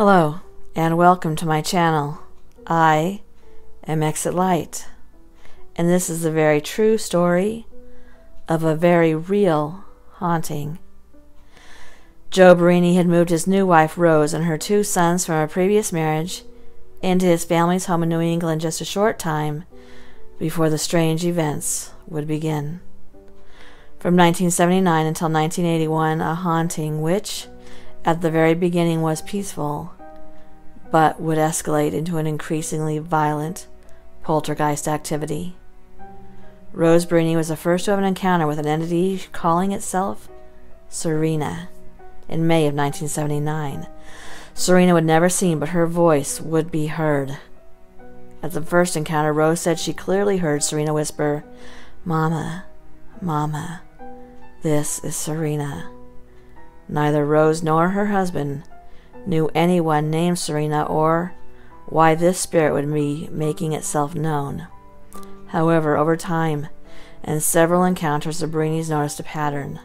Hello, and welcome to my channel. I am Exit Light, and this is a very true story of a very real haunting. Joe Berini had moved his new wife Rose and her two sons from a previous marriage into his family's home in New England just a short time before the strange events would begin. From 1979 until 1981, a haunting which, at the very beginning, was peaceful, but would escalate into an increasingly violent poltergeist activity. Rose Berini was the first to have an encounter with an entity calling itself Serena in May of 1979. Serena would never seen, but her voice would be heard. At the first encounter, Rose said she clearly heard Serena whisper, "Mama, Mama, this is Serena." Neither Rose nor her husband knew anyone named Serena or why this spirit would be making itself known. However, over time and several encounters, the Berinis noticed a pattern.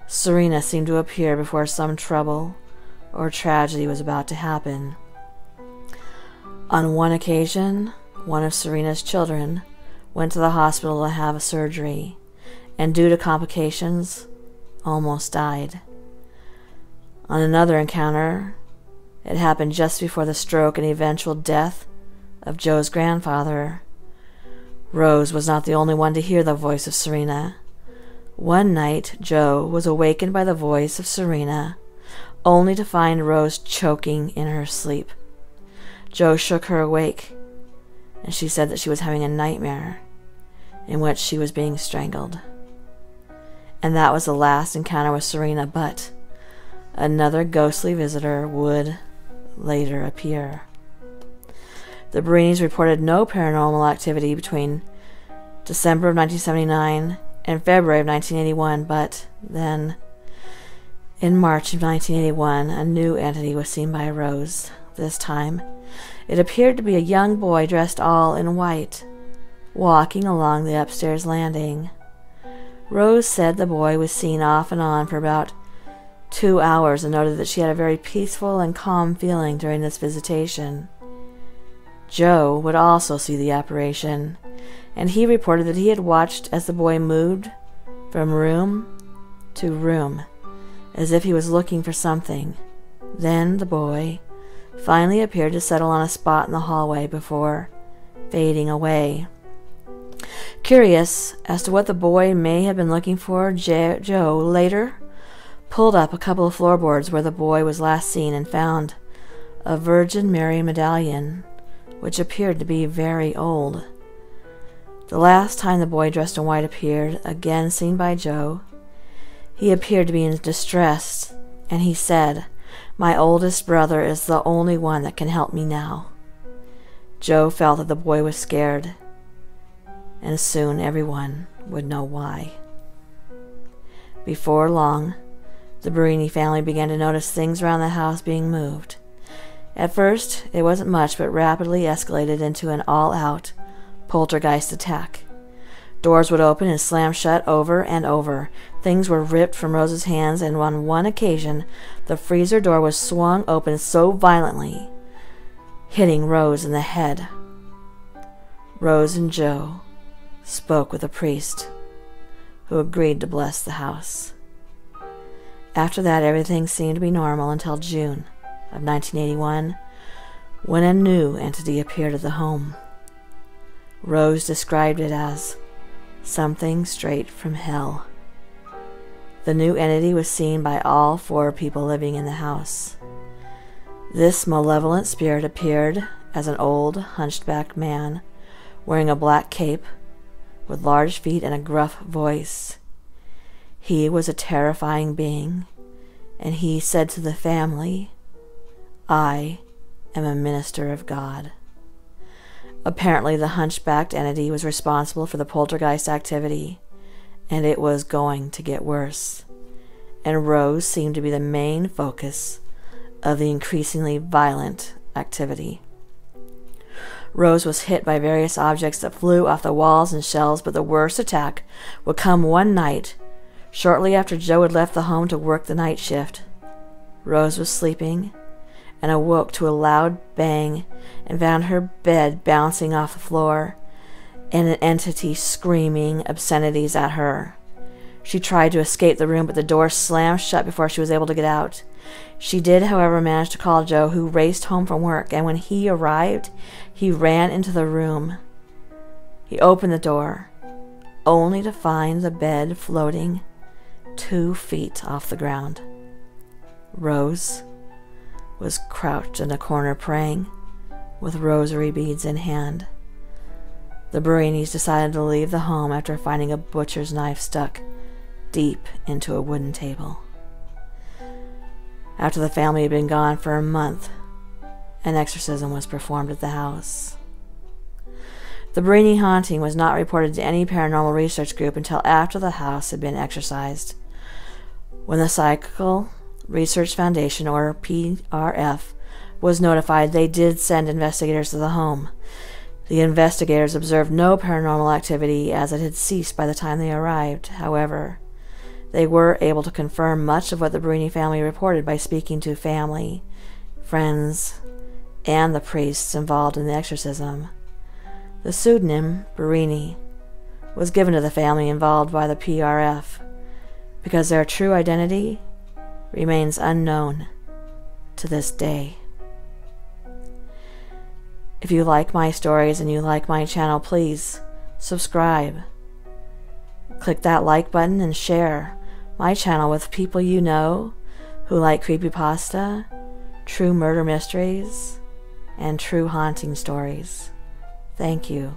Serena seemed to appear before some trouble or tragedy was about to happen. On one occasion, one of Serena's children went to the hospital to have a surgery, and due to complications, almost died. On another encounter, it happened just before the stroke and eventual death of Joe's grandfather. Rose was not the only one to hear the voice of Serena. One night, Joe was awakened by the voice of Serena, only to find Rose choking in her sleep. Joe shook her awake, and she said that she was having a nightmare in which she was being strangled. And that was the last encounter with Serena, but another ghostly visitor would later appear. The Berinis reported no paranormal activity between December of 1979 and February of 1981, but then, in March of 1981, a new entity was seen by Rose. This time, it appeared to be a young boy dressed all in white, walking along the upstairs landing. Rose said the boy was seen off and on for about 2 hours and noted that she had a very peaceful and calm feeling during this visitation. Joe would also see the apparition, and he reported that he had watched as the boy moved from room to room, as if he was looking for something. Then the boy finally appeared to settle on a spot in the hallway before fading away. Curious as to what the boy may have been looking for, Joe later pulled up a couple of floorboards where the boy was last seen and found a Virgin Mary medallion, which appeared to be very old. The last time the boy dressed in white appeared, again seen by Joe, he appeared to be in distress, and he said, "My oldest brother is the only one that can help me now." Joe felt that the boy was scared, and soon everyone would know why. Before long, the Berini family began to notice things around the house being moved. At first, it wasn't much, but rapidly escalated into an all-out poltergeist attack. Doors would open and slam shut over and over. Things were ripped from Rose's hands, and on one occasion, the freezer door was swung open so violently, hitting Rose in the head. Rose and Joe spoke with a priest, who agreed to bless the house. After that, everything seemed to be normal until June of 1981, when a new entity appeared at the home. Rose described it as something straight from hell. The new entity was seen by all 4 people living in the house. This malevolent spirit appeared as an old, hunchbacked man wearing a black cape with large feet and a gruff voice. He was a terrifying being, and he said to the family, "I am a minister of God." Apparently, the hunchbacked entity was responsible for the poltergeist activity, and it was going to get worse. And Rose seemed to be the main focus of the increasingly violent activity. Rose was hit by various objects that flew off the walls and shelves, but the worst attack would come one night shortly after Joe had left the home to work the night shift. Rose was sleeping, and awoke to a loud bang and found her bed bouncing off the floor and an entity screaming obscenities at her. She tried to escape the room, but the door slammed shut before she was able to get out. She did, however, manage to call Joe, who raced home from work, and when he arrived, he ran into the room. He opened the door, only to find the bed floating 2 feet off the ground. Rose was crouched in a corner praying, with rosary beads in hand. The Berinis decided to leave the home after finding a butcher's knife stuck deep into a wooden table. After the family had been gone for a month, an exorcism was performed at the house. The Berini haunting was not reported to any paranormal research group until after the house had been exorcised. When the Psychical Research Foundation, or PRF, was notified, they did send investigators to the home. The investigators observed no paranormal activity, as it had ceased by the time they arrived. However, they were able to confirm much of what the Berini family reported by speaking to family, friends, and the priests involved in the exorcism. The pseudonym Berini was given to the family involved by the PRF because their true identity remains unknown to this day. If you like my stories and you like my channel, please subscribe. Click that like button and share my channel with people you know who like creepypasta, true murder mysteries, and true haunting stories. Thank you.